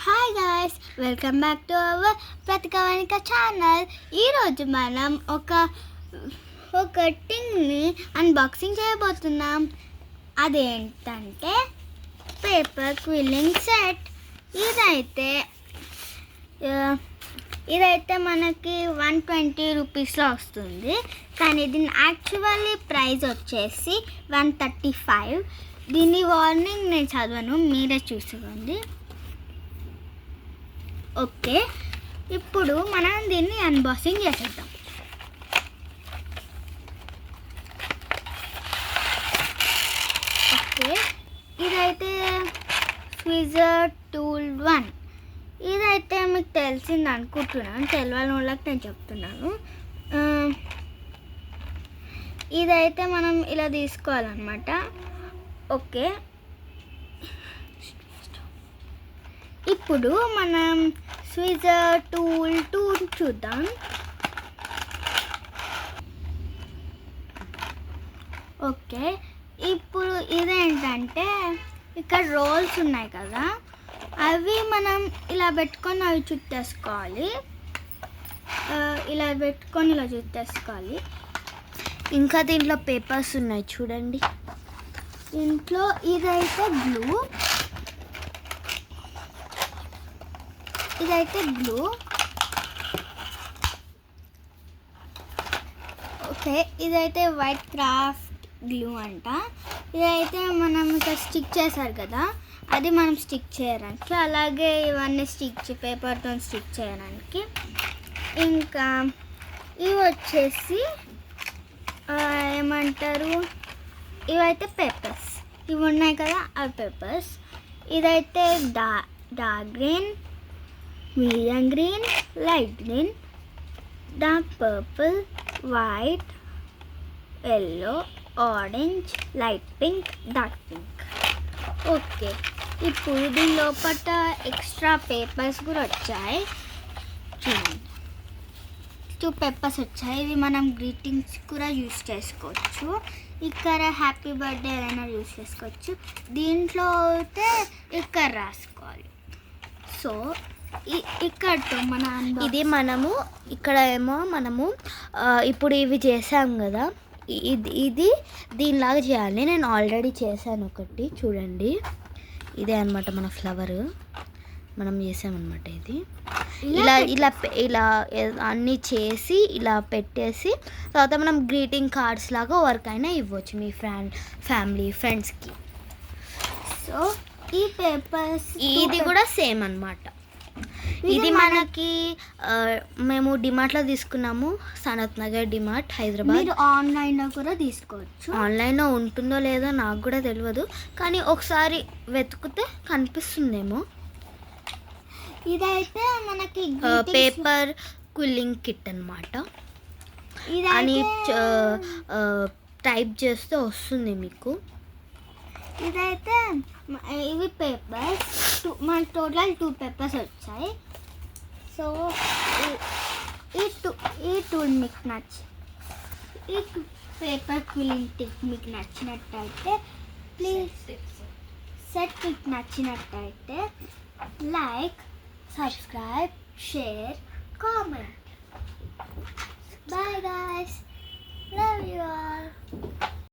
Hi guys, welcome back to our Pratikavanika channel. ఈరోజు మనం ఒక థింగ్ని అన్బాక్సింగ్ చేయబోతున్నాం. అదేంటంటే పేపర్ క్విల్లింగ్ సెట్. ఇదైతే మనకి 120 రూపీస్లో వస్తుంది, కానీ దీని యాక్చువల్లీ ప్రైస్ వచ్చేసి 135. దీని వార్నింగ్ నేను చదవను, మీరే చూసుకోండి. ఓకే, ఇప్పుడు మనం దీన్ని అన్బాక్సింగ్ చేసేద్దాం. ఓకే, ఇదైతే స్క్వీజర్ టూల్ 1. ఇదైతే మీకు తెలిసింది అనుకుంటున్నాను, తెలియని వాళ్ళకి నేను చెప్తున్నాను. ఇదైతే మనం ఇలా తీసుకోవాలన్నమాట. ఓకే, ఇప్పుడు మనం స్క్వీజర్ టూల్ 2 చూద్దాం. ఓకే, ఇప్పుడు ఇదేంటంటే ఇక్కడ రోల్స్ ఉన్నాయి కదా, అవి మనం ఇలా పెట్టుకొని అవి చుట్టేసుకోవాలి. ఇలా పెట్టుకొని ఇలా చుట్టేసుకోవాలి. ఇంకా దీంట్లో పేపర్స్ ఉన్నాయి చూడండి. దీంట్లో ఇదైతే బ్లూ, ఓకే, ఇదైతే వైట్ క్రాఫ్ట్ గ్లూ అంట. ఇదైతే మనం ఇక్కడ స్టిక్ చేశారు కదా, అది మనం స్టిక్ చేయడానికి, అలాగే ఇవన్నీ పేపర్తో స్టిక్ చేయడానికి. ఇంకా ఇవి వచ్చేసి ఏమంటారు, ఇవైతే పేపర్స్, ఇవి ఉన్నాయి కదా అవి పేపర్స్. ఇదైతే dark green, medium green, light green, dark purple, white, yellow, orange, light pink, dark pink. Okay, ఇప్పుడు దీని లోపల ఎక్స్ట్రా పేపర్స్ కూడా వచ్చాయి. చూడండి, 2 పేపర్స్ వచ్చాయి. ఇవి మనం గ్రీటింగ్స్ కూడా యూస్ చేసుకోవచ్చు. ఇక్కడ హ్యాపీ బర్త్డే అయినా యూస్ చేసుకోవచ్చు. దీంట్లో అయితే ఇక్కడ రాసుకోవాలి. సో ఇక్కడతో మనము ఇక్కడ ఏమో మనము ఇప్పుడు ఇవి చేసాం కదా, ఇది దీనిలాగా చేయాలి. నేను ఆల్రెడీ చేశాను ఒకటి, చూడండి. ఇదే అనమాట మన ఫ్లవర్ మనం చేసామన్నమాట. ఇది ఇలా అన్నీ చేసి ఇలా పెట్టేసి తర్వాత మనం గ్రీటింగ్ కార్డ్స్ లాగా ఎవరికైనా ఇవ్వచ్చు, మీ ఫ్యామిలీ ఫ్రెండ్స్కి. సో ఈ పేపర్స్ ఇది కూడా సేమ్ అన్నమాట. ఇది మనకి మేము డిమార్ట్లో తీసుకున్నాము, సనత్ నగర్ డిమార్ట్, హైదరాబాద్. మీరు ఆన్లైన్లో కూడా తీసుకోవచ్చు. ఆన్లైన్లో ఉంటుందో లేదో నాకు కూడా తెలియదు, కానీ ఒకసారి వెతుకుతే కనిపిస్తుందేమో. ఇదైతే మనకి పేపర్ క్విల్లింగ్ కిట్ అన్నమాట. అని టైప్ చేస్తే వస్తుంది మీకు. ఇదైతే ఇవి పేపర్స్, మన టోటల్ 2 పేపర్స్ వచ్చాయి. సో ఈ టూల్ మీకు ఈ పేపర్ క్విల్లింగ్ టిప్ మీకు నచ్చినట్టయితే ప్లీజ్ సెట్ మీకు నచ్చినట్టయితే like, subscribe, share, comment. Bye guys, love you all.